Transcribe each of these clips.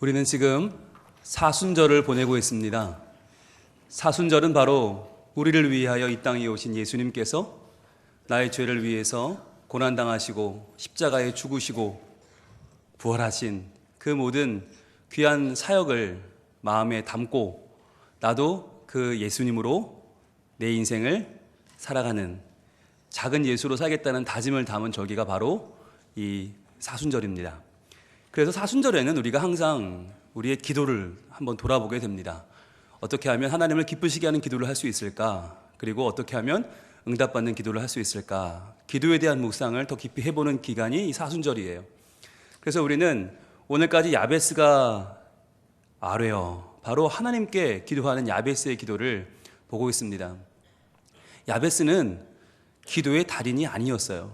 우리는 지금 사순절을 보내고 있습니다. 사순절은 바로 우리를 위하여 이 땅에 오신 예수님께서 나의 죄를 위해서 고난당하시고 십자가에 죽으시고 부활하신 그 모든 귀한 사역을 마음에 담고 나도 그 예수님으로 내 인생을 살아가는 작은 예수로 살겠다는 다짐을 담은 절기가 바로 이 사순절입니다. 그래서 사순절에는 우리가 항상 우리의 기도를 한번 돌아보게 됩니다. 어떻게 하면 하나님을 기쁘시게 하는 기도를 할 수 있을까? 그리고 어떻게 하면 응답받는 기도를 할 수 있을까? 기도에 대한 묵상을 더 깊이 해보는 기간이 이 사순절이에요. 그래서 우리는 오늘까지 야베스가 아뢰어 바로 하나님께 기도하는 야베스의 기도를 보고 있습니다. 야베스는 기도의 달인이 아니었어요.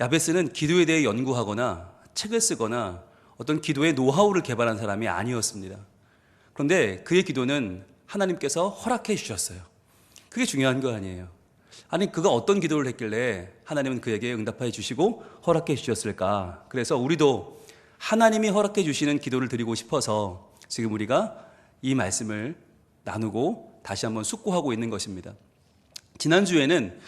야베스는 기도에 대해 연구하거나 책을 쓰거나 어떤 기도의 노하우를 개발한 사람이 아니었습니다. 그런데 그의 기도는 하나님께서 허락해 주셨어요. 그게 중요한 거 아니에요. 아니 그가 어떤 기도를 했길래 하나님은 그에게 응답해 주시고 허락해 주셨을까? 그래서 우리도 하나님이 허락해 주시는 기도를 드리고 싶어서 지금 우리가 이 말씀을 나누고 다시 한번 숙고하고 있는 것입니다. 지난주에는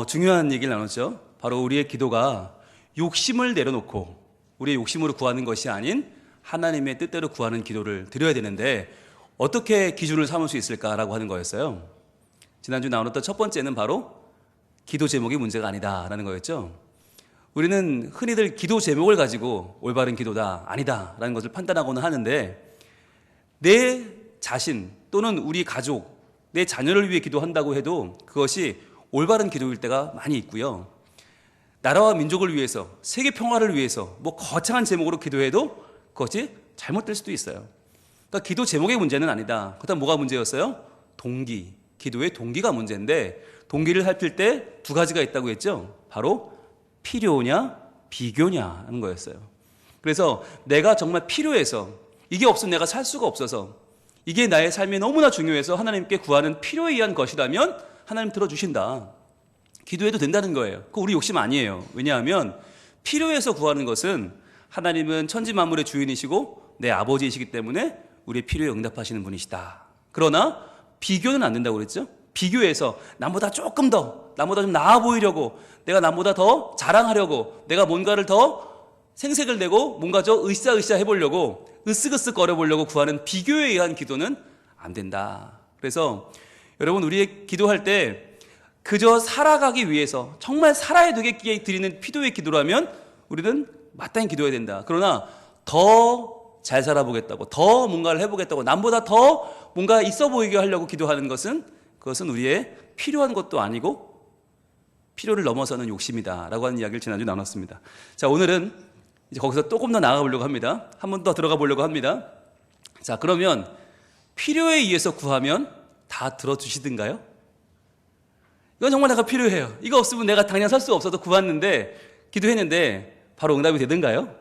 중요한 얘기를 나눴죠. 바로 우리의 기도가 욕심을 내려놓고 우리의 욕심으로 구하는 것이 아닌 하나님의 뜻대로 구하는 기도를 드려야 되는데 어떻게 기준을 삼을 수 있을까라고 하는 거였어요. 지난주 나눴던 첫 번째는 바로 기도 제목이 문제가 아니다라는 거였죠. 우리는 흔히들 기도 제목을 가지고 올바른 기도다, 아니다라는 것을 판단하고는 하는데 내 자신 또는 우리 가족, 내 자녀를 위해 기도한다고 해도 그것이 올바른 기도일 때가 많이 있고요. 나라와 민족을 위해서, 세계 평화를 위해서 거창한 제목으로 기도해도 그것이 잘못될 수도 있어요. 그러니까 기도 제목의 문제는 아니다. 그렇다면 뭐가 문제였어요? 동기, 기도의 동기가 문제인데 동기를 살필 때 두 가지가 있다고 했죠. 바로 필요냐 비교냐 하는 거였어요. 그래서 내가 정말 필요해서 이게 없으면 내가 살 수가 없어서 이게 나의 삶에 너무나 중요해서 하나님께 구하는 필요에 의한 것이라면 하나님 들어주신다. 기도해도 된다는 거예요. 그거 우리 욕심 아니에요. 왜냐하면 필요해서 구하는 것은 하나님은 천지 만물의 주인이시고 내 아버지이시기 때문에 우리의 필요에 응답하시는 분이시다. 그러나 비교는 안 된다고 그랬죠. 비교해서 남보다 조금 더, 남보다 좀 나아 보이려고, 내가 남보다 더 자랑하려고, 내가 뭔가를 더 생색을 내고 뭔가 좀 으쌰으쌰 해보려고, 으쓱으쓱 거려보려고 구하는 비교에 의한 기도는 안 된다. 그래서 여러분 우리의 기도할 때 그저 살아가기 위해서 정말 살아야 되겠기에 드리는 필요의 기도라면 우리는 마땅히 기도해야 된다. 그러나 더 잘 살아보겠다고, 더 뭔가를 해보겠다고, 남보다 더 뭔가 있어 보이게 하려고 기도하는 것은 그것은 우리의 필요한 것도 아니고 필요를 넘어서는 욕심이다라고 하는 이야기를 지난주 나눴습니다. 자, 오늘은 이제 거기서 조금 더 나아가 보려고 합니다. 한 번 더 들어가 보려고 합니다. 자, 그러면 필요에 의해서 구하면 다 들어주시든가요? 이건 정말 내가 필요해요. 이거 없으면 내가 당장 살 수 없어서 구했는데, 기도했는데 바로 응답이 되든가요?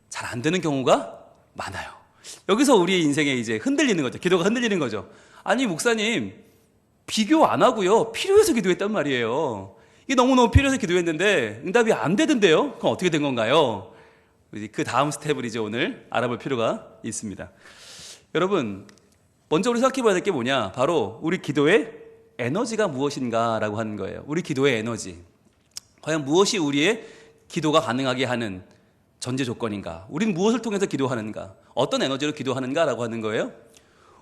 잘 안 되는 경우가 많아요. 여기서 우리의 인생에 이제 흔들리는 거죠. 기도가 흔들리는 거죠. 아니 목사님 비교 안 하고요, 필요해서 기도했단 말이에요. 이게 너무너무 필요해서 기도했는데 응답이 안 되던데요. 그럼 어떻게 된 건가요? 그 다음 스텝을 이제 오늘 알아볼 필요가 있습니다. 여러분 먼저 우리 생각해 봐야 될 게 뭐냐, 바로 우리 기도의 에너지가 무엇인가라고 하는 거예요. 우리 기도의 에너지, 과연 무엇이 우리의 기도가 가능하게 하는 전제 조건인가? 우리는 무엇을 통해서 기도하는가? 어떤 에너지로 기도하는가라고 하는 거예요.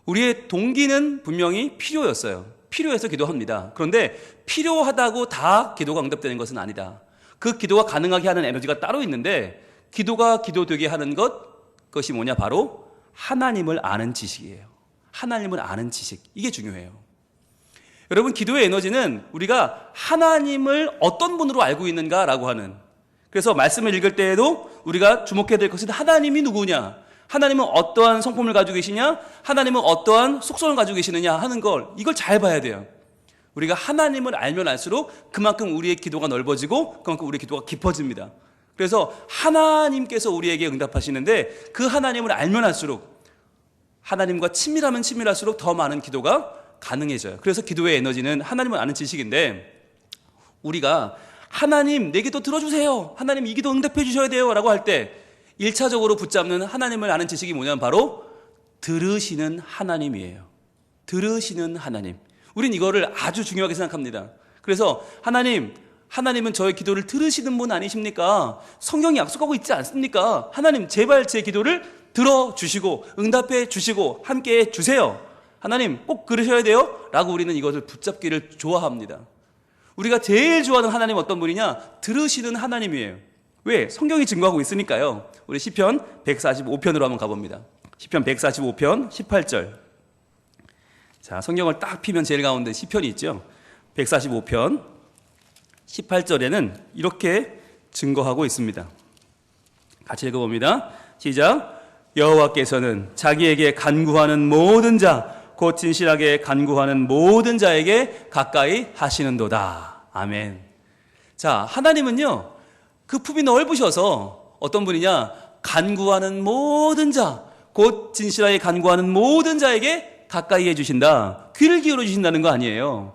우리의 동기는 분명히 필요였어요. 필요해서 기도합니다. 그런데 필요하다고 다 기도가 응답되는 것은 아니다. 그 기도가 가능하게 하는 에너지가 따로 있는데 기도가 기도되게 하는 그것이 뭐냐? 바로 하나님을 아는 지식이에요. 하나님을 아는 지식, 이게 중요해요. 여러분 기도의 에너지는 우리가 하나님을 어떤 분으로 알고 있는가라고 하는, 그래서 말씀을 읽을 때에도 우리가 주목해야 될 것은 하나님이 누구냐, 하나님은 어떠한 성품을 가지고 계시냐, 하나님은 어떠한 속성을 가지고 계시느냐 하는 걸, 이걸 잘 봐야 돼요. 우리가 하나님을 알면 알수록 그만큼 우리의 기도가 넓어지고 그만큼 우리의 기도가 깊어집니다. 그래서 하나님께서 우리에게 응답하시는데 그 하나님을 알면 알수록, 하나님과 친밀하면 친밀할수록 더 많은 기도가 가능해져요. 그래서 기도의 에너지는 하나님을 아는 지식인데, 우리가 하나님 내 기도 들어주세요, 하나님 이 기도 응답해 주셔야 돼요 라고 할 때 1차적으로 붙잡는 하나님을 아는 지식이 뭐냐면 바로 들으시는 하나님이에요. 들으시는 하나님. 우린 이거를 아주 중요하게 생각합니다. 그래서 하나님은 저의 기도를 들으시는 분 아니십니까? 성경이 약속하고 있지 않습니까? 하나님 제발 제 기도를 들어주시고 응답해 주시고 함께 해 주세요. 하나님 꼭 그러셔야 돼요 라고 우리는 이것을 붙잡기를 좋아합니다. 우리가 제일 좋아하는 하나님 어떤 분이냐? 들으시는 하나님이에요. 왜? 성경이 증거하고 있으니까요. 우리 시편 145편으로 한번 가봅니다. 시편 145편 18절. 자, 성경을 딱 피면 제일 가운데 시편이 있죠. 145편 18절에는 이렇게 증거하고 있습니다. 같이 읽어봅니다. 시작. 여호와께서는 자기에게 간구하는 모든 자, 곧 진실하게 간구하는 모든 자에게 가까이 하시는도다. 아멘. 자, 하나님은요, 그 품이 넓으셔서 어떤 분이냐? 간구하는 모든 자, 곧 진실하게 간구하는 모든 자에게 가까이 해주신다. 귀를 기울여 주신다는 거 아니에요.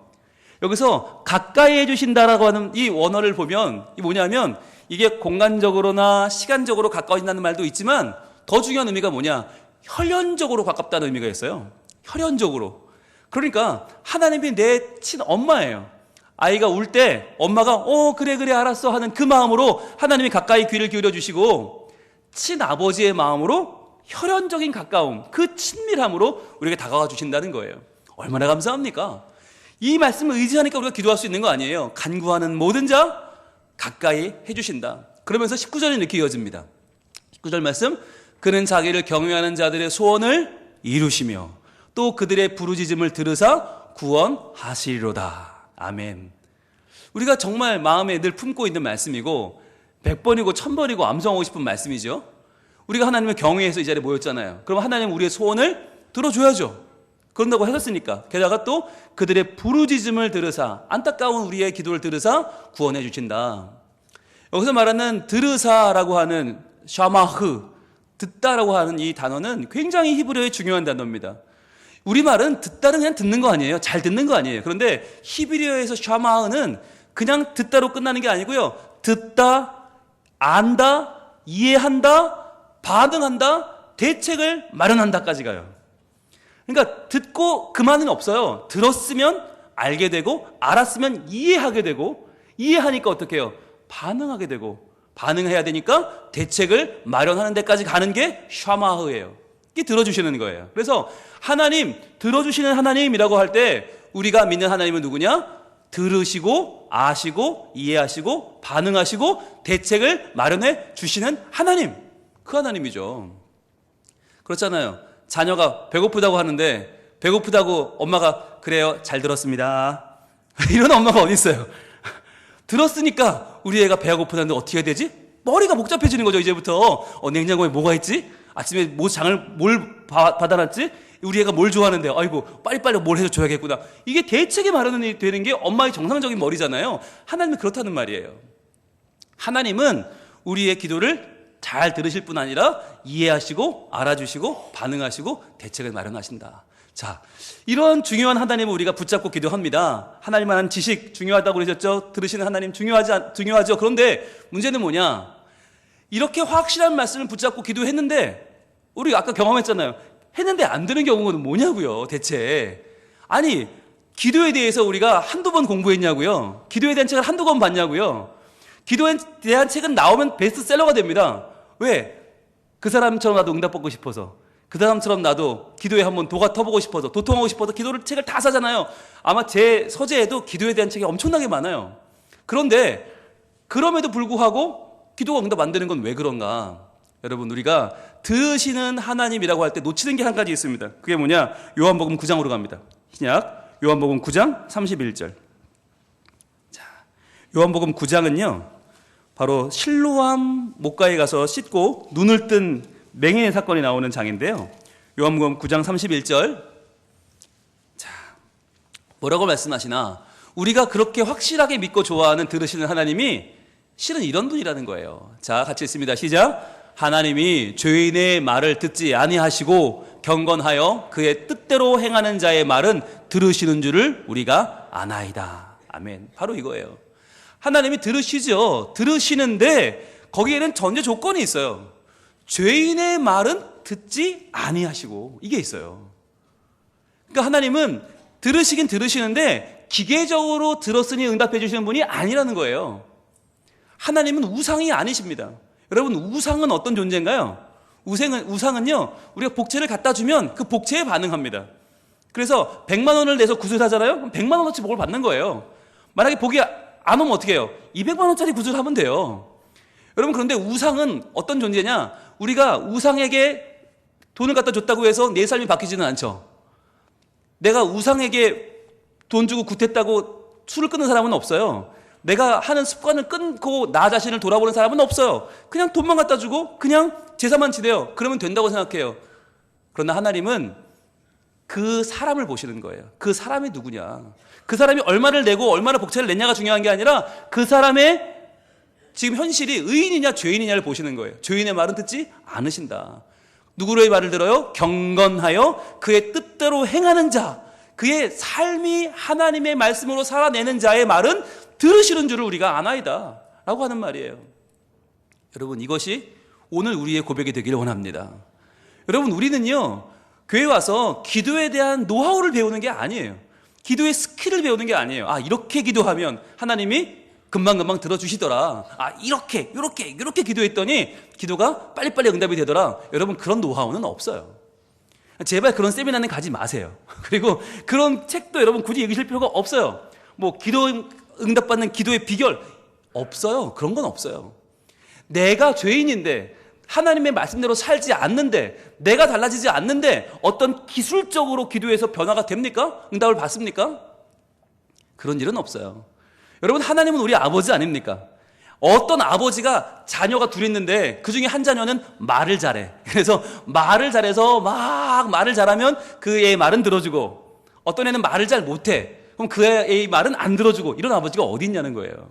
여기서 가까이 해주신다라고 하는 이 원어를 보면 이 뭐냐면 이게 공간적으로나 시간적으로 가까워진다는 말도 있지만 더 중요한 의미가 뭐냐? 혈연적으로 가깝다는 의미가 있어요. 혈연적으로. 그러니까 하나님이 내 친엄마예요. 아이가 울 때 엄마가 그래 알았어 하는 그 마음으로 하나님이 가까이 귀를 기울여 주시고 친아버지의 마음으로 혈연적인 가까움, 그 친밀함으로 우리에게 다가와 주신다는 거예요. 얼마나 감사합니까? 이 말씀을 의지하니까 우리가 기도할 수 있는 거 아니에요. 간구하는 모든 자 가까이 해주신다. 그러면서 19절이 이렇게 이어집니다. 19절 말씀, 그는 자기를 경외하는 자들의 소원을 이루시며 또 그들의 부르짖음을 들으사 구원하시리로다. 아멘. 우리가 정말 마음에 늘 품고 있는 말씀이고 100번이고 1000번이고 암송하고 싶은 말씀이죠. 우리가 하나님을 경외해서 이 자리에 모였잖아요. 그럼 하나님은 우리의 소원을 들어줘야죠. 그런다고 하셨으니까. 게다가 또 그들의 부르짖음을 들으사, 안타까운 우리의 기도를 들으사 구원해 주신다. 여기서 말하는 들으사라고 하는 샤마흐, 듣다라고 하는 이 단어는 굉장히 히브리어의 중요한 단어입니다. 우리말은 듣다는 그냥 듣는 거 아니에요. 잘 듣는 거 아니에요. 그런데 히브리어에서 샤마흐는 그냥 듣다로 끝나는 게 아니고요. 듣다, 안다, 이해한다, 반응한다, 대책을 마련한다까지 가요. 그러니까 듣고 그만은 없어요. 들었으면 알게 되고 알았으면 이해하게 되고 이해하니까 어떻게 해요? 반응하게 되고 반응해야 되니까 대책을 마련하는 데까지 가는 게 샤마흐예요. 이게 들어주시는 거예요. 그래서 하나님, 들어주시는 하나님이라고 할 때 우리가 믿는 하나님은 누구냐? 들으시고 아시고 이해하시고 반응하시고 대책을 마련해 주시는 하나님. 그 하나님이죠. 그렇잖아요. 자녀가 배고프다고 하는데 배고프다고 엄마가 그래요, 잘 들었습니다. 이런 엄마가 어디 있어요? 들었으니까 우리 애가 배가 고프다는데 어떻게 해야 되지? 머리가 복잡해지는 거죠. 이제부터 냉장고에 뭐가 있지? 아침에 뭘 받아놨지? 우리 애가 뭘 좋아하는데 아이고 빨리빨리 뭘 해서 줘야겠구나. 이게 대책이 마련이 되는 게 엄마의 정상적인 머리잖아요. 하나님은 그렇다는 말이에요. 하나님은 우리의 기도를 잘 들으실 뿐 아니라 이해하시고 알아주시고 반응하시고 대책을 마련하신다. 자, 이런 중요한 하나님을 우리가 붙잡고 기도합니다. 하나님만 한 지식 중요하다고 그러셨죠? 들으시는 하나님 중요하죠. 그런데 문제는 뭐냐? 이렇게 확실한 말씀을 붙잡고 기도했는데 우리 아까 경험했잖아요. 했는데 안 되는 경우는 뭐냐고요, 대체. 아니, 기도에 대해서 우리가 한두 번 공부했냐고요? 기도에 대한 책을 한두 권 봤냐고요? 기도에 대한 책은 나오면 베스트셀러가 됩니다. 왜? 그 사람처럼 나도 응답받고 싶어서, 그 사람처럼 나도 기도에 한번 도가 터보고 싶어서, 도통하고 싶어서 책을 다 사잖아요. 아마 제 서재에도 기도에 대한 책이 엄청나게 많아요. 그런데 그럼에도 불구하고 기도가 응답 안 되는 건 왜 그런가? 여러분, 우리가 들으시는 하나님이라고 할 때 놓치는 게 한 가지 있습니다. 그게 뭐냐? 요한복음 9장으로 갑니다. 신약 요한복음 9장 31절. 자, 요한복음 9장은요 바로 실로암 목가에 가서 씻고 눈을 뜬 맹인의 사건이 나오는 장인데요. 요한복음 9장 31절. 자, 뭐라고 말씀하시나? 우리가 그렇게 확실하게 믿고 좋아하는 들으시는 하나님이 실은 이런 분이라는 거예요. 자, 같이 읽습니다. 시작. 하나님이 죄인의 말을 듣지 아니하시고 경건하여 그의 뜻대로 행하는 자의 말은 들으시는 줄을 우리가 아나이다. 아멘. 바로 이거예요. 하나님이 들으시죠. 들으시는데 거기에는 전제 조건이 있어요. 죄인의 말은 듣지 아니하시고, 이게 있어요. 그러니까 하나님은 들으시긴 들으시는데 기계적으로 들었으니 응답해 주시는 분이 아니라는 거예요. 하나님은 우상이 아니십니다. 여러분, 우상은 어떤 존재인가요? 우상은요, 우리가 복채를 갖다 주면 그 복채에 반응합니다. 그래서 100만 원을 내서 구슬 사잖아요? 그럼 100만 원어치 복을 받는 거예요. 만약에 복이 안 오면 어떻게 해요? 200만 원짜리 구슬 하면 돼요. 여러분, 그런데 우상은 어떤 존재냐? 우리가 우상에게 돈을 갖다 줬다고 해서 내 삶이 바뀌지는 않죠. 내가 우상에게 돈 주고 굿했다고 술을 끊는 사람은 없어요. 내가 하는 습관을 끊고 나 자신을 돌아보는 사람은 없어요. 그냥 돈만 갖다 주고 그냥 제사만 지내요. 그러면 된다고 생각해요. 그러나 하나님은 그 사람을 보시는 거예요. 그 사람이 누구냐, 그 사람이 얼마를 내고 얼마나 복채를 냈냐가 중요한 게 아니라 그 사람의 지금 현실이 의인이냐 죄인이냐를 보시는 거예요. 죄인의 말은 듣지 않으신다. 누구의 말을 들어요? 경건하여 그의 뜻대로 행하는 자, 그의 삶이 하나님의 말씀으로 살아내는 자의 말은 들으시는 줄을 우리가 아나이다 라고 하는 말이에요. 여러분, 이것이 오늘 우리의 고백이 되기를 원합니다. 여러분, 우리는요, 교회 와서 기도에 대한 노하우를 배우는 게 아니에요. 기도의 스킬을 배우는 게 아니에요. 이렇게 기도하면 하나님이 금방금방 들어주시더라. 이렇게 기도했더니 기도가 빨리빨리 응답이 되더라. 여러분, 그런 노하우는 없어요. 제발 그런 세미나는 가지 마세요. 그리고 그런 책도 여러분 굳이 읽으실 필요가 없어요. 뭐 기도 응답받는 기도의 비결 없어요. 그런 건 없어요. 내가 죄인인데 하나님의 말씀대로 살지 않는데, 내가 달라지지 않는데 어떤 기술적으로 기도해서 변화가 됩니까? 응답을 받습니까? 그런 일은 없어요. 여러분, 하나님은 우리 아버지 아닙니까? 어떤 아버지가 자녀가 둘 있는데 그 중에 한 자녀는 말을 잘해. 그래서 말을 잘해서 막 말을 잘하면 그 애의 말은 들어주고, 어떤 애는 말을 잘 못해. 그럼 그 애의 말은 안 들어주고, 이런 아버지가 어디 있냐는 거예요.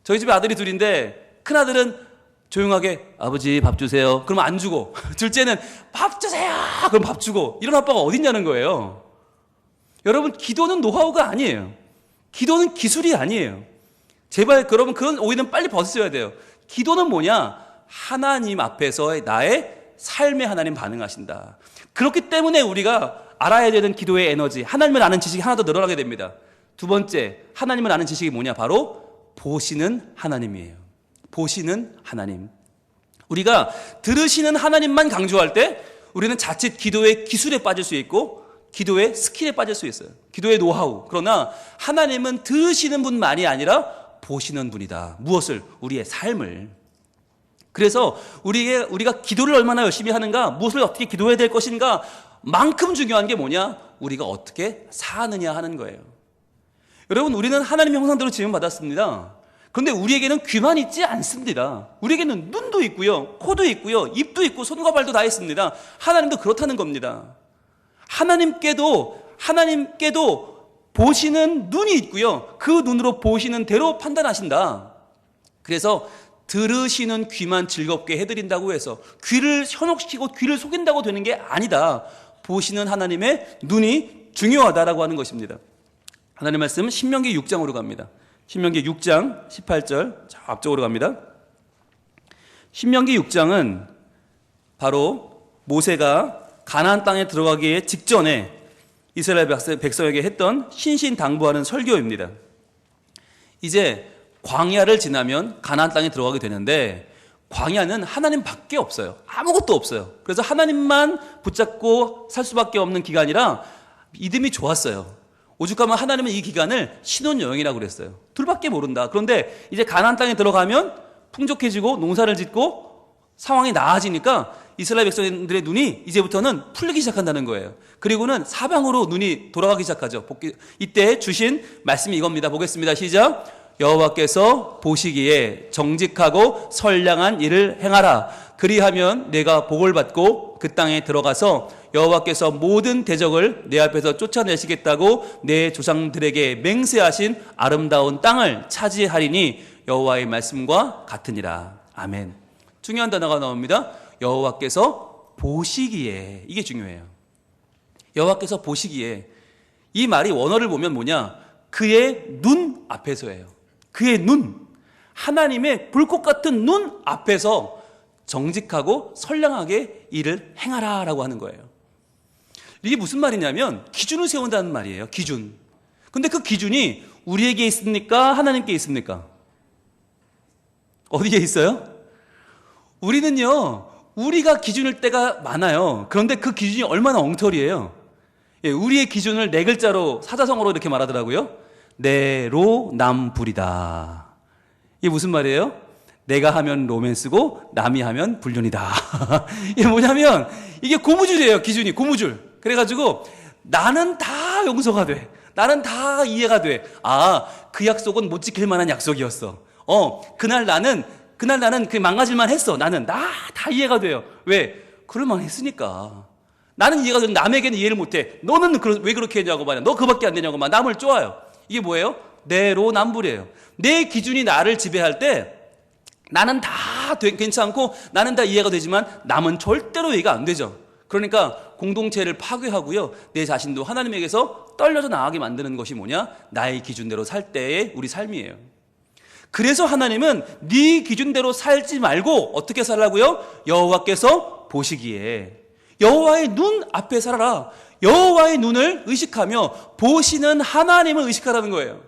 저희 집에 아들이 둘인데 큰아들은 조용하게 아버지 밥 주세요. 그러면 안 주고, 둘째는 밥 주세요. 그럼 밥 주고, 이런 아빠가 어디 있냐는 거예요. 여러분, 기도는 노하우가 아니에요. 기도는 기술이 아니에요. 제발 여러분, 그런 오해는 빨리 벗으셔야 돼요. 기도는 뭐냐? 하나님 앞에서의 나의 삶에 하나님 반응하신다. 그렇기 때문에 우리가 알아야 되는 기도의 에너지, 하나님을 아는 지식이 하나 더 늘어나게 됩니다. 두 번째, 하나님을 아는 지식이 뭐냐? 바로 보시는 하나님이에요. 보시는 하나님. 우리가 들으시는 하나님만 강조할 때 우리는 자칫 기도의 기술에 빠질 수 있고 기도의 스킬에 빠질 수 있어요. 기도의 노하우. 그러나 하나님은 들으시는 분만이 아니라 보시는 분이다. 무엇을? 우리의 삶을. 그래서 우리가 기도를 얼마나 열심히 하는가, 무엇을 어떻게 기도해야 될 것인가 만큼 중요한 게 뭐냐? 우리가 어떻게 사느냐 하는 거예요. 여러분, 우리는 하나님의 형상대로 지음받았습니다. 그런데 우리에게는 귀만 있지 않습니다. 우리에게는 눈도 있고요, 코도 있고요, 입도 있고 손과 발도 다 있습니다. 하나님도 그렇다는 겁니다. 하나님께도 보시는 눈이 있고요, 그 눈으로 보시는 대로 판단하신다. 그래서 들으시는 귀만 즐겁게 해드린다고 해서 귀를 현혹시키고 귀를 속인다고 되는 게 아니다. 보시는 하나님의 눈이 중요하다라고 하는 것입니다. 하나님 말씀 신명기 6장으로 갑니다. 신명기 6장 18절, 저 앞쪽으로 갑니다. 신명기 6장은 바로 모세가 가나안 땅에 들어가기 직전에 이스라엘 백성에게 했던 신신당부하는 설교입니다. 이제 광야를 지나면 가나안 땅에 들어가게 되는데, 광야는 하나님밖에 없어요. 아무것도 없어요. 그래서 하나님만 붙잡고 살 수밖에 없는 기간이라 믿음이 좋았어요. 오죽하면 하나님은 이 기간을 신혼여행이라고 그랬어요. 둘밖에 모른다. 그런데 이제 가나안 땅에 들어가면 풍족해지고 농사를 짓고 상황이 나아지니까 이스라엘 백성들의 눈이 이제부터는 풀리기 시작한다는 거예요. 그리고는 사방으로 눈이 돌아가기 시작하죠. 이때 주신 말씀이 이겁니다. 보겠습니다. 시작. 여호와께서 보시기에 정직하고 선량한 일을 행하라. 그리하면 내가 복을 받고 그 땅에 들어가서 여호와께서 모든 대적을 내 앞에서 쫓아내시겠다고 내 조상들에게 맹세하신 아름다운 땅을 차지하리니 여호와의 말씀과 같으니라. 아멘. 중요한 단어가 나옵니다. 여호와께서 보시기에. 이게 중요해요. 여호와께서 보시기에. 이 말이 원어를 보면 뭐냐? 그의 눈 앞에서예요. 그의 눈, 하나님의 불꽃 같은 눈 앞에서 정직하고 선량하게 일을 행하라라고 하는 거예요. 이게 무슨 말이냐면 기준을 세운다는 말이에요. 기준. 근데 그 기준이 우리에게 있습니까? 하나님께 있습니까? 어디에 있어요? 우리는요, 우리가 기준일 때가 많아요. 그런데 그 기준이 얼마나 엉터리예요. 예, 우리의 기준을 네 글자로 사자성어로 이렇게 말하더라고요. 내로남불이다. 이게 무슨 말이에요? 내가 하면 로맨스고 남이 하면 불륜이다. 이게 뭐냐면 이게 고무줄이에요. 기준이 고무줄. 그래가지고 나는 다 용서가 돼. 나는 다 이해가 돼. 아, 그 약속은 못 지킬 만한 약속이었어. 그날 나는 그 망가질만 했어. 나는 다 이해가 돼요. 왜? 그럴만 했으니까. 나는 이해가 되는데 남에게는 이해를 못해. 너는 왜 그렇게 했냐고 말이야. 너 그밖에 안 되냐고 말. 남을 쪼아요. 이게 뭐예요? 내로남불이에요. 내 기준이 나를 지배할 때 나는 다 괜찮고 나는 다 이해가 되지만 남은 절대로 이해가 안 되죠. 그러니까 공동체를 파괴하고요. 내 자신도 하나님에게서 떨려져 나가게 만드는 것이 뭐냐? 나의 기준대로 살 때의 우리 삶이에요. 그래서 하나님은 네 기준대로 살지 말고 어떻게 살라고요? 여호와께서 보시기에 여호와의 눈 앞에 살아라. 여호와의 눈을 의식하며 보시는 하나님을 의식하라는 거예요.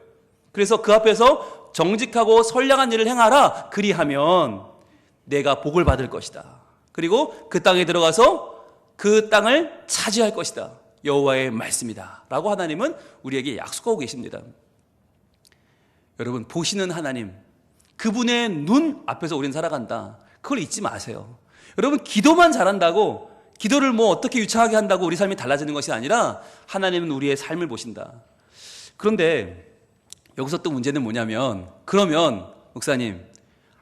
그래서 그 앞에서 정직하고 선량한 일을 행하라. 그리하면 내가 복을 받을 것이다. 그리고 그 땅에 들어가서 그 땅을 차지할 것이다. 여호와의 말씀이다. 라고 하나님은 우리에게 약속하고 계십니다. 여러분, 보시는 하나님, 그분의 눈 앞에서 우리는 살아간다. 그걸 잊지 마세요. 여러분, 기도만 잘한다고, 기도를 뭐 어떻게 유창하게 한다고 우리 삶이 달라지는 것이 아니라 하나님은 우리의 삶을 보신다. 그런데 여기서 또 문제는 뭐냐면, 그러면 목사님,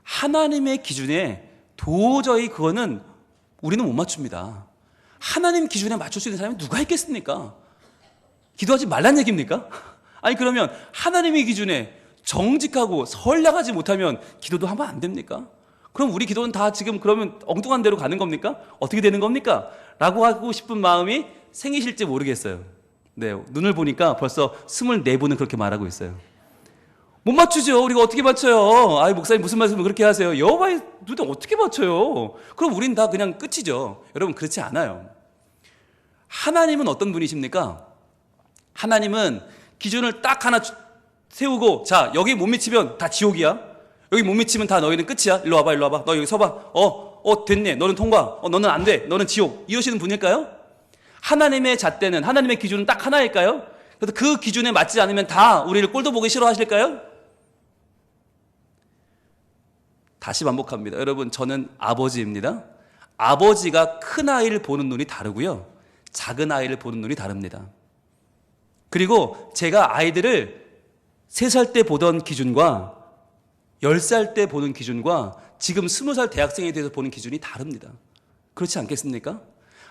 하나님의 기준에 도저히 그거는 우리는 못 맞춥니다. 하나님 기준에 맞출 수 있는 사람이 누가 있겠습니까? 기도하지 말란 얘기입니까? 아니, 그러면 하나님의 기준에 정직하고 선량하지 못하면 기도도 하면 안 됩니까? 그럼 우리 기도는 다 지금 그러면 엉뚱한 대로 가는 겁니까? 어떻게 되는 겁니까? 라고 하고 싶은 마음이 생기실지 모르겠어요. 네, 눈을 보니까 벌써 24분은 그렇게 말하고 있어요. 못 맞추죠. 우리가 어떻게 맞춰요? 아이, 목사님 무슨 말씀을 그렇게 하세요? 여호와의 눈에 어떻게 맞춰요? 그럼 우린 다 그냥 끝이죠. 여러분, 그렇지 않아요. 하나님은 어떤 분이십니까? 하나님은 기준을 딱 하나 세우고, 자, 여기 못 미치면 다 지옥이야. 여기 못 미치면 다 너희는 끝이야. 일로 와봐, 일로 와봐. 너 여기 서봐. 됐네. 너는 통과. 너는 안 돼. 너는 지옥. 이러시는 분일까요? 하나님의 잣대는, 하나님의 기준은 딱 하나일까요? 그래서 그 기준에 맞지 않으면 다 우리를 꼴도 보기 싫어하실까요? 다시 반복합니다. 여러분, 저는 아버지입니다. 아버지가 큰 아이를 보는 눈이 다르고요. 작은 아이를 보는 눈이 다릅니다. 그리고 제가 아이들을 3살 때 보던 기준과 10살 때 보는 기준과 지금 20살 대학생에 대해서 보는 기준이 다릅니다. 그렇지 않겠습니까?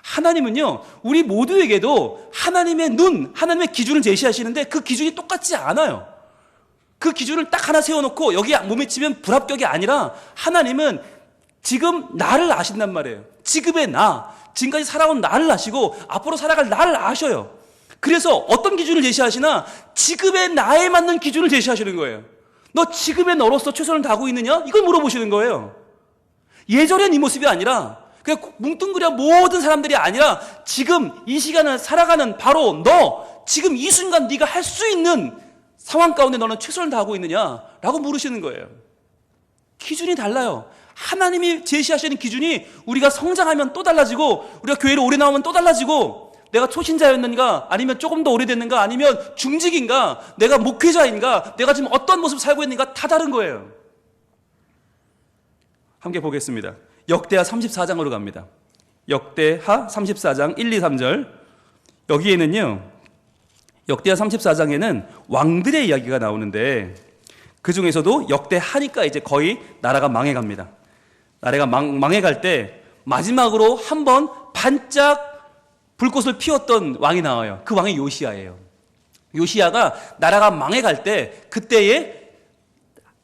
하나님은요, 우리 모두에게도 하나님의 눈, 하나님의 기준을 제시하시는데 그 기준이 똑같지 않아요. 그 기준을 딱 하나 세워놓고 여기 못 미치면 불합격이 아니라 하나님은 지금 나를 아신단 말이에요. 지금의 나, 지금까지 살아온 나를 아시고 앞으로 살아갈 나를 아셔요. 그래서 어떤 기준을 제시하시나 지금의 나에 맞는 기준을 제시하시는 거예요. 너 지금의 너로서 최선을 다하고 있느냐? 이걸 물어보시는 거예요. 예전의 네 모습이 아니라 그냥 뭉뚱그려 모든 사람들이 아니라 지금 이 시간을 살아가는 바로 너, 지금 이 순간 네가 할 수 있는 상황 가운데 너는 최선을 다하고 있느냐라고 물으시는 거예요. 기준이 달라요. 하나님이 제시하시는 기준이 우리가 성장하면 또 달라지고 우리가 교회를 오래 나오면 또 달라지고 내가 초신자였는가 아니면 조금 더 오래됐는가 아니면 중직인가 내가 목회자인가 내가 지금 어떤 모습 살고 있는가 다 다른 거예요. 함께 보겠습니다. 역대하 34장으로 갑니다. 역대하 34장 1, 2, 3절. 여기에는요, 역대하 34장에는 왕들의 이야기가 나오는데 그 중에서도 역대하니까 이제 거의 나라가 망해갑니다. 나라가 망해갈 때 마지막으로 한번 반짝 불꽃을 피웠던 왕이 나와요. 그 왕이 요시야예요. 요시야가 나라가 망해갈 때 그때에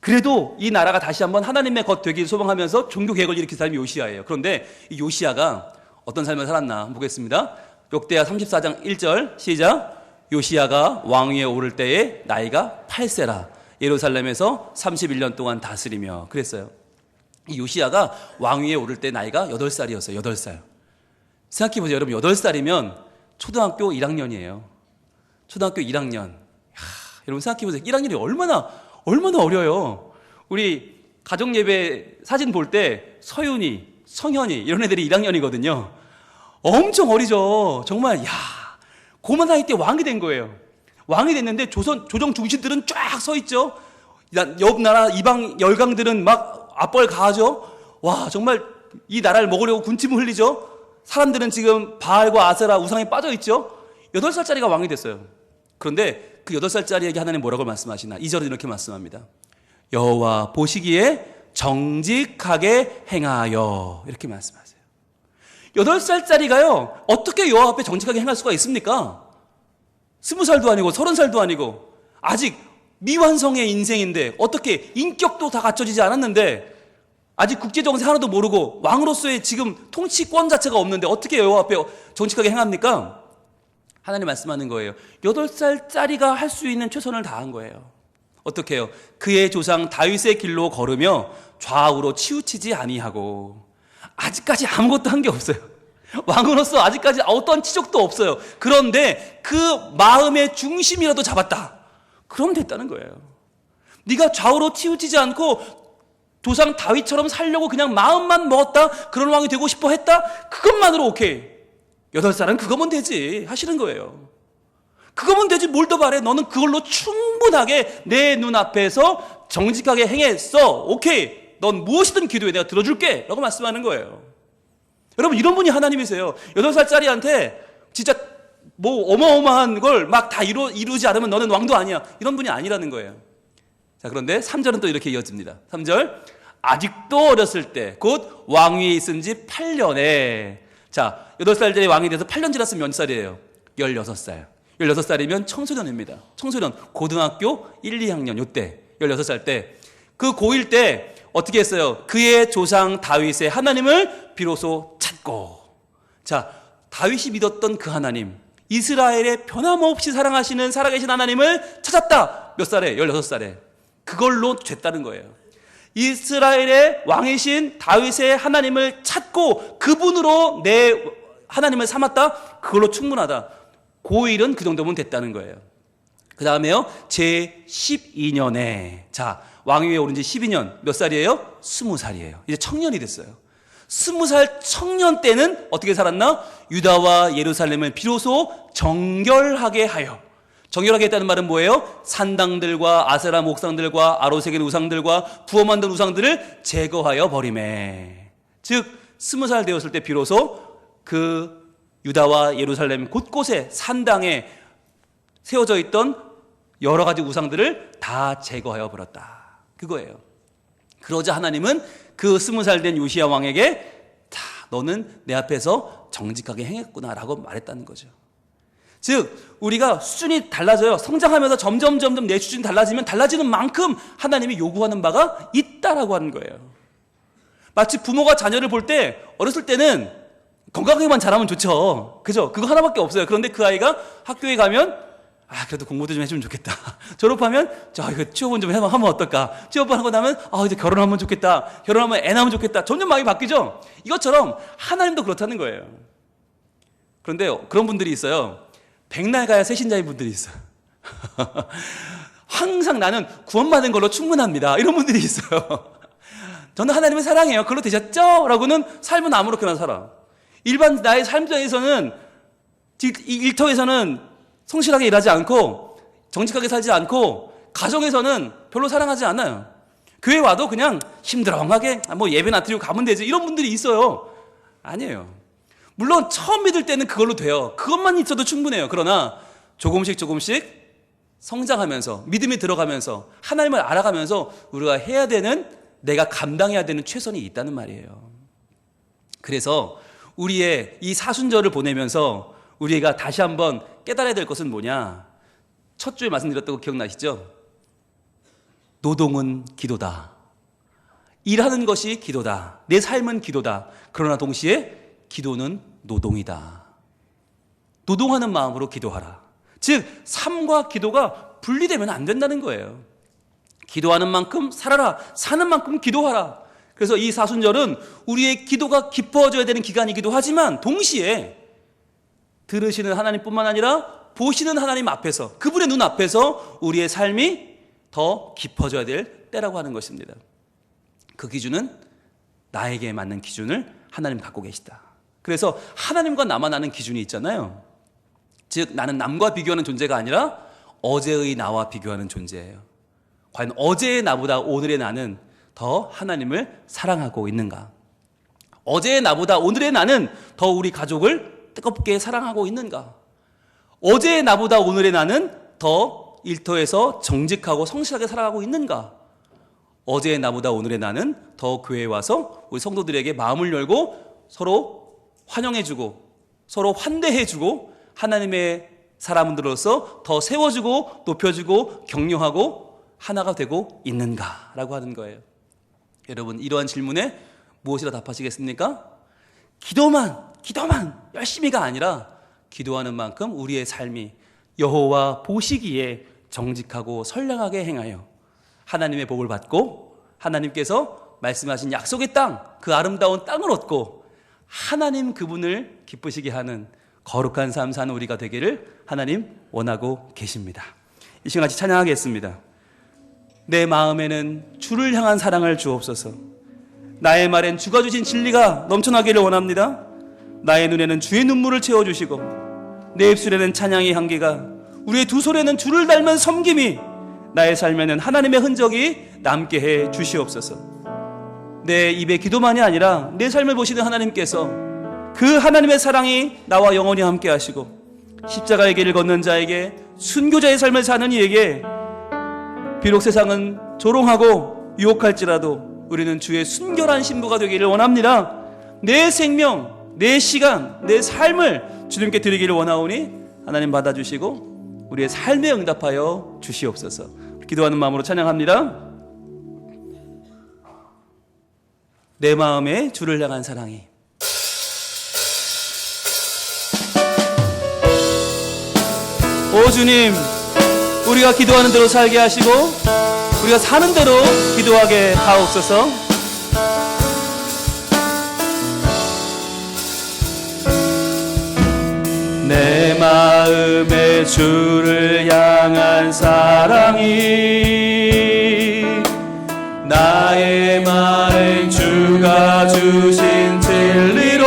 그래도 이 나라가 다시 한번 하나님의 것 되기를 소망하면서 종교 개혁을 일으킨 사람이 요시야예요. 그런데 이 요시야가 어떤 삶을 살았나 보겠습니다. 역대하 34장 1절 시작. 요시야가 왕위에 오를 때에 나이가 8세라 예루살렘에서 31년 동안 다스리며 그랬어요. 이 요시야가 왕위에 오를 때 나이가 8살이었어요. 8살. 생각해보세요. 여러분, 8살이면 초등학교 1학년이에요. 초등학교 1학년. 여러분 생각해보세요. 1학년이 얼마나 어려요. 우리 가정예배 사진 볼 때 서윤이, 성현이 이런 애들이 1학년이거든요. 엄청 어리죠. 정말 고만 나이 때 왕이 된 거예요. 왕이 됐는데 조정 중신들은 쫙 서 있죠. 옆 나라 이방 열강들은 막 앞벌 가하죠. 와, 정말 이 나라를 먹으려고 군침을 흘리죠. 사람들은 지금 바알과 아세라 우상에 빠져 있죠. 8살짜리가 왕이 됐어요. 그런데 그 8살짜리에게 하나님 뭐라고 말씀하시나? 2절은 이렇게 말씀합니다. 여호와 보시기에 정직하게 행하여, 이렇게 말씀하세요. 8살짜리가요 어떻게 여호와 앞에 정직하게 행할 수가 있습니까? 20살도 아니고 30살도 아니고 아직 미완성의 인생인데, 어떻게 인격도 다 갖춰지지 않았는데, 아직 국제정세 하나도 모르고 왕으로서의 지금 통치권 자체가 없는데 어떻게 여호와 앞에 정직하게 행합니까? 하나님 말씀하는 거예요. 8살짜리가 할 수 있는 최선을 다한 거예요. 어떻게 해요? 그의 조상 다윗의 길로 걸으며 좌우로 치우치지 아니하고. 아직까지 아무것도 한 게 없어요. 왕으로서 아직까지 어떤 치적도 없어요. 그런데 그 마음의 중심이라도 잡았다. 그럼 됐다는 거예요. 네가 좌우로 치우치지 않고 조상 다윗처럼 살려고 그냥 마음만 먹었다, 그런 왕이 되고 싶어 했다, 그것만으로 오케이. 8살은 그거면 되지 하시는 거예요. 그거면 되지 뭘 더 바래. 너는 그걸로 충분하게 내 눈앞에서 정직하게 행했어. 오케이. 넌 무엇이든 기도해. 내가 들어줄게 라고 말씀하는 거예요. 여러분, 이런 분이 하나님이세요. 8살짜리한테 진짜 뭐 어마어마한 걸 막 다 이루지 않으면 너는 왕도 아니야, 이런 분이 아니라는 거예요. 자, 그런데 3절은 또 이렇게 이어집니다. 3절, 아직도 어렸을 때, 곧 왕위에 있은 지 8년에. 자, 8살짜리 왕이 돼서 8년 지났으면 몇 살이에요? 16살. 16살이면 청소년입니다. 청소년, 고등학교 1, 2학년 요때, 16살 때. 그 고1 때 어떻게 했어요? 그의 조상 다윗의 하나님을 비로소 찾고. 자, 다윗이 믿었던 그 하나님, 이스라엘의 변함없이 사랑하시는 살아계신 하나님을 찾았다. 몇 살에? 16살에. 그걸로 됐다는 거예요. 이스라엘의 왕이신 다윗의 하나님을 찾고 그분으로 내 하나님을 삼았다. 그걸로 충분하다. 고1은 그 정도면 됐다는 거예요. 그 다음에요, 제 12년에. 자, 왕위에 오른 지 12년. 몇 살이에요? 20살이에요. 이제 청년이 됐어요. 20살 청년 때는 어떻게 살았나? 유다와 예루살렘을 비로소 정결하게 하여. 정결하게 했다는 말은 뭐예요? 산당들과 아세라 목상들과 아로새긴 우상들과 부어 만든 우상들을 제거하여 버리매. 즉 20살 되었을 때 비로소 그 유다와 예루살렘 곳곳에 산당에 세워져 있던 여러 가지 우상들을 다 제거하여 버렸다. 그거예요. 그러자 하나님은 그 20살 된 요시야 왕에게 너는 내 앞에서 정직하게 행했구나라고 말했다는 거죠. 즉 우리가 수준이 달라져요. 성장하면서 점점 내 수준이 달라지면 달라지는 만큼 하나님이 요구하는 바가 있다라고 하는 거예요. 마치 부모가 자녀를 볼 때 어렸을 때는 건강하게만 자라면 좋죠. 그죠? 그거 하나밖에 없어요. 그런데 그 아이가 학교에 가면 그래도 공부도 좀 해주면 좋겠다. 졸업하면 이거 취업은 좀 하면 어떨까? 취업하고 나면 이제 결혼하면 좋겠다. 결혼하면 애 낳으면 좋겠다. 점점 마음이 바뀌죠. 이것처럼 하나님도 그렇다는 거예요. 그런데 그런 분들이 있어요. 백날 가야 새신자인 분들이 있어요. 항상 나는 구원받은 걸로 충분합니다. 이런 분들이 있어요. 저는 하나님을 사랑해요. 그걸로 되셨죠? 라고는 삶은 아무렇게나 살아. 일반 나의 삶에서는, 일터에서는 성실하게 일하지 않고 정직하게 살지 않고 가정에서는 별로 사랑하지 않아요. 교회 와도 그냥 힘들어하게 뭐 예배나 드리고 가면 되지, 이런 분들이 있어요. 아니에요. 물론 처음 믿을 때는 그걸로 돼요. 그것만 있어도 충분해요. 그러나 조금씩 성장하면서 믿음이 들어가면서 하나님을 알아가면서 우리가 해야 되는, 내가 감당해야 되는 최선이 있다는 말이에요. 그래서 우리의 이 사순절을 보내면서 우리가 다시 한번 깨달아야 될 것은 뭐냐? 첫 주에 말씀드렸던 거 기억나시죠? 노동은 기도다. 일하는 것이 기도다. 내 삶은 기도다. 그러나 동시에 기도는 노동이다. 노동하는 마음으로 기도하라. 즉 삶과 기도가 분리되면 안 된다는 거예요. 기도하는 만큼 살아라. 사는 만큼 기도하라. 그래서 이 사순절은 우리의 기도가 깊어져야 되는 기간이기도 하지만 동시에 들으시는 하나님뿐만 아니라 보시는 하나님 앞에서, 그분의 눈 앞에서 우리의 삶이 더 깊어져야 될 때라고 하는 것입니다. 그 기준은 나에게 맞는 기준을 하나님 갖고 계시다. 그래서 하나님과 나만 아는 기준이 있잖아요. 즉 나는 남과 비교하는 존재가 아니라 어제의 나와 비교하는 존재예요. 과연 어제의 나보다 오늘의 나는 더 하나님을 사랑하고 있는가? 어제의 나보다 오늘의 나는 더 우리 가족을 뜨겁게 사랑하고 있는가? 어제의 나보다 오늘의 나는 더 일터에서 정직하고 성실하게 살아가고 있는가? 어제의 나보다 오늘의 나는 더 교회에 와서 우리 성도들에게 마음을 열고 서로 환영해주고 서로 환대해주고 하나님의 사람들로서 더 세워주고 높여주고 격려하고 하나가 되고 있는가라고 하는 거예요. 여러분, 이러한 질문에 무엇이라 답하시겠습니까? 기도만 열심히가 아니라 기도하는 만큼 우리의 삶이 여호와 보시기에 정직하고 선량하게 행하여 하나님의 복을 받고 하나님께서 말씀하신 약속의 땅, 그 아름다운 땅을 얻고 하나님 그분을 기쁘시게 하는 거룩한 삶 사는 우리가 되기를 하나님 원하고 계십니다. 이 시간 같이 찬양하겠습니다. 내 마음에는 주를 향한 사랑을 주옵소서. 나의 말엔 주가 주신 진리가 넘쳐나기를 원합니다. 나의 눈에는 주의 눈물을 채워주시고 내 입술에는 찬양의 향기가, 우리의 두 손에는 주를 닮은 섬김이, 나의 삶에는 하나님의 흔적이 남게 해 주시옵소서. 내 입의 기도만이 아니라 내 삶을 보시는 하나님께서 그 하나님의 사랑이 나와 영원히 함께 하시고 십자가의 길을 걷는 자에게, 순교자의 삶을 사는 이에게 비록 세상은 조롱하고 유혹할지라도 우리는 주의 순결한 신부가 되기를 원합니다. 내 생명, 내 시간, 내 삶을 주님께 드리기를 원하오니 하나님 받아주시고 우리의 삶에 응답하여 주시옵소서. 기도하는 마음으로 찬양합니다. 내 마음에 주를 향한 사랑이. 오 주님, 우리가 기도하는 대로 살게 하시고 우리가 사는 대로 기도하게 하옵소서. 내 마음에 주를 향한 사랑이, 나의 말엔 주가 주신 진리로,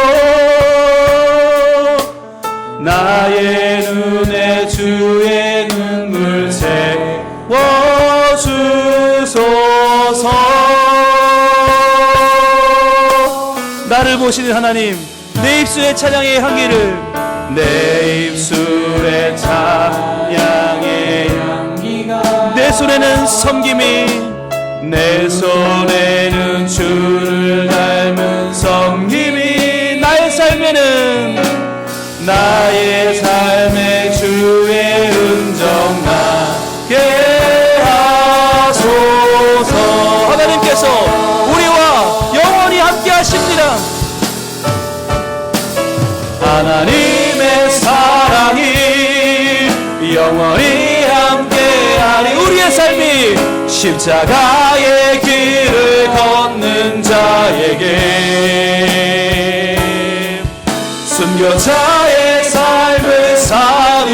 나의 눈에 주의 눈물 채워주소서. 나를 보시는 하나님, 내 입술의 찬양의 향기를, 내 입술의 찬양의 향기가, 내 손에는 섬김이, 내 손에는 주를 닮은 섬김이, 나의 삶에 주의 흔적 나게 하소서. 하나님께서 우리와 영원히 함께 하십니다. 하나님의 사랑이 영원히 함께하리. 우리의 삶이 십자가의 길을 걷는 자에게, 순교자의 삶을 사는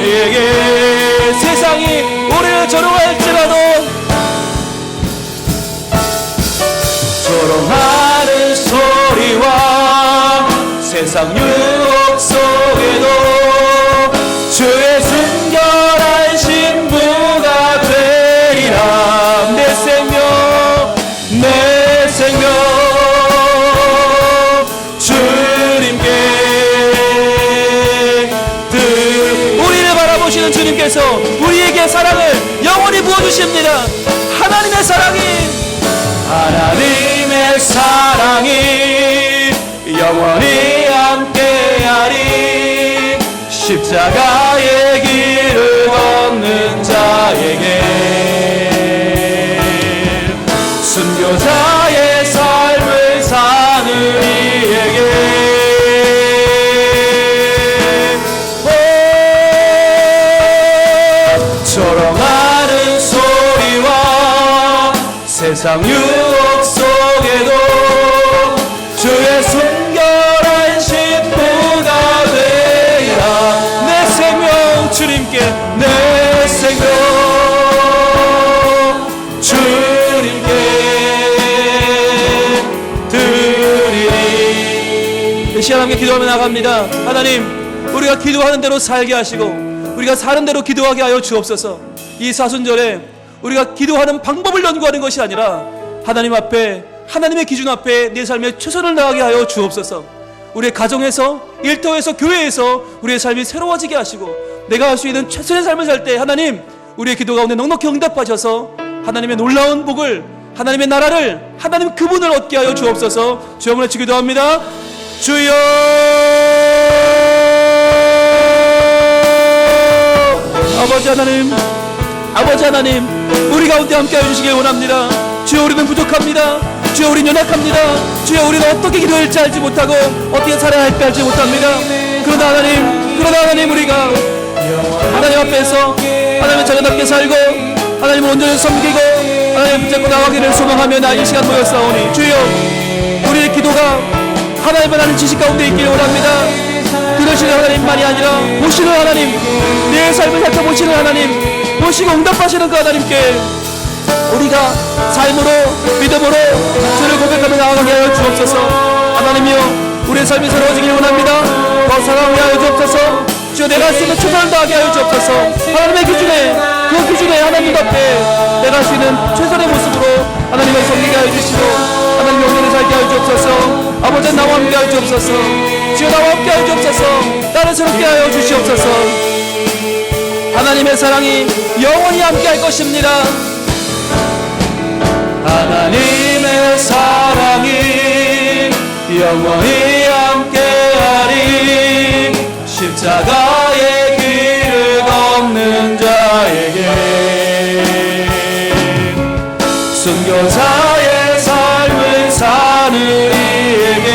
이에게, 세상이 우리를 조롱할지라도 조롱하는 소리와 세상 유혹 속에도 주의 순결한 신부가 되리라. 내 생명 주님께 우리를 바라보시는 주님께서 우리에게 사랑을 영원히 부어주십니다. 하나님의 사랑이 영원히 함께하리. 십자가의 길을 걷는 자에게, 순교자의 삶을 사는 이에게, 조롱하는 소리와 세상 유혹 속에도 이 시간 함께 기도하며 나갑니다. 하나님, 우리가 기도하는 대로 살게 하시고 우리가 사는 대로 기도하게 하여 주옵소서. 이 사순절에 우리가 기도하는 방법을 연구하는 것이 아니라 하나님 앞에, 하나님의 기준 앞에 내 삶에 최선을 다하게 하여 주옵소서. 우리의 가정에서, 일터에서, 교회에서 우리의 삶이 새로워지게 하시고 내가 할 수 있는 최선의 삶을 살 때 하나님, 우리의 기도 가운데 넉넉히 응답하셔서 하나님의 놀라운 복을, 하나님의 나라를, 하나님 그분을 얻게 하여 주옵소서. 주여 한번 기도합니다. 주여, 아버지 하나님, 아버지 하나님, 우리 가운데 함께 해주시길 원합니다. 주여, 우리는 부족합니다. 주여, 우리는 연약합니다. 주여, 우리는 어떻게 기도할지 알지 못하고 어떻게 살아야 할지 알지 못합니다. 그러나 하나님, 우리가 하나님 앞에서 하나님의 자녀답게 살고 하나님을 온전히 섬기고 하나님을 붙잡고 나가기를 소망하며 나 이 시간 모였사오니 주여, 우리의 기도가 하나님을 아는 지식 가운데 있기를 원합니다. 들으시는 하나님만이 아니라 보시는 하나님, 내 삶을 살펴보시는 하나님, 보시고 응답하시는 그 하나님께 우리가 삶으로, 믿음으로 주를 고백하며 나아가게 하여 주옵소서. 하나님이여, 우리의 삶이 새로워지길 원합니다. 더 사랑하게 하여 주옵소서. 주여, 내가 할 수 있는 최선을 다하게 하여 주옵소서. 하나님의 기준에, 그 기준에 하나님 앞에 내가 할 수 있는 최선의 모습으로 하나님을 섬기게 하여 주시고 하나님의 온전히 살게 하여 주옵소서. 아버지, 나와 함께 하여 주옵소서. 주여, 나와 함께 하여 주옵소서. 나를 새롭게 하여 주시옵소서. 하나님의 사랑이 영원히 함께 할 것입니다. 하나님의 사랑이 영원히 함께하리. 십자가의 길을 걷는 자에게, 순교자의 삶을 사는 이에게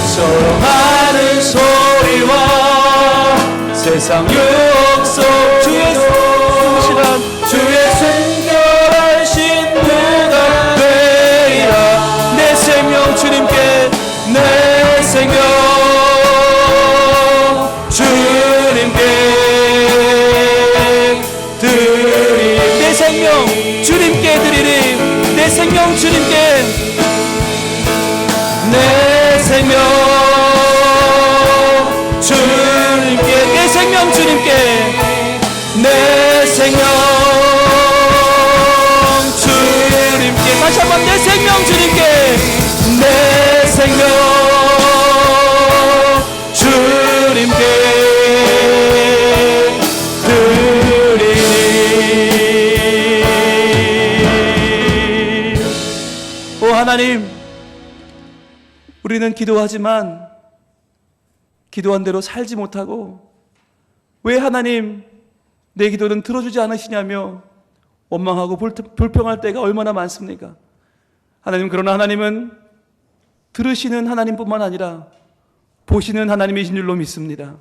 소롱하는 소리와 세상 유혹 속 주의 성실한, 주의 순결하신 누가 되리라. 내 생명 주님께, 내 생명 주님께 드리리. 내 생명 주님께 드리리. 내 생명 주님께, 내 생명 주님께, 내 생명 주님께, 내 생명 주님께. 다시 한번 내 생명 주님께, 내 생명 주님께 드리니. 오 하나님, 우리는 기도하지만 기도한 대로 살지 못하고 왜 하나님 내 기도는 들어주지 않으시냐며 원망하고 불평할 때가 얼마나 많습니까? 하나님, 그러나 하나님은 들으시는 하나님뿐만 아니라 보시는 하나님이신 줄로 믿습니다.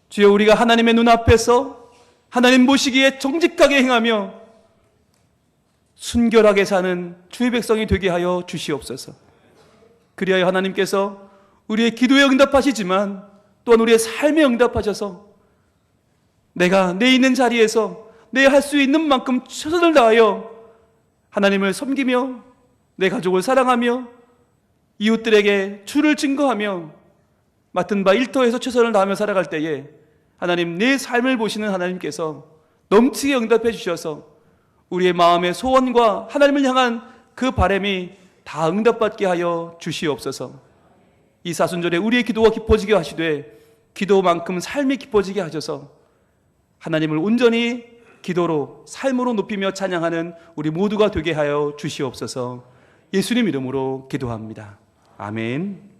주여, 우리가 하나님의 눈앞에서 하나님 보시기에 정직하게 행하며 순결하게 사는 주의 백성이 되게 하여 주시옵소서. 그리하여 하나님께서 우리의 기도에 응답하시지만 또한 우리의 삶에 응답하셔서 내가 내 있는 자리에서 내 할 수 있는 만큼 최선을 다하여 하나님을 섬기며 내 가족을 사랑하며 이웃들에게 주를 증거하며 맡은 바 일터에서 최선을 다하며 살아갈 때에 하나님, 내 삶을 보시는 하나님께서 넘치게 응답해 주셔서 우리의 마음의 소원과 하나님을 향한 그 바람이 다 응답받게 하여 주시옵소서. 이 사순절에 우리의 기도가 깊어지게 하시되 기도만큼 삶이 깊어지게 하셔서 하나님을 온전히 기도로, 삶으로 높이며 찬양하는 우리 모두가 되게 하여 주시옵소서. 예수님 이름으로 기도합니다. 아멘.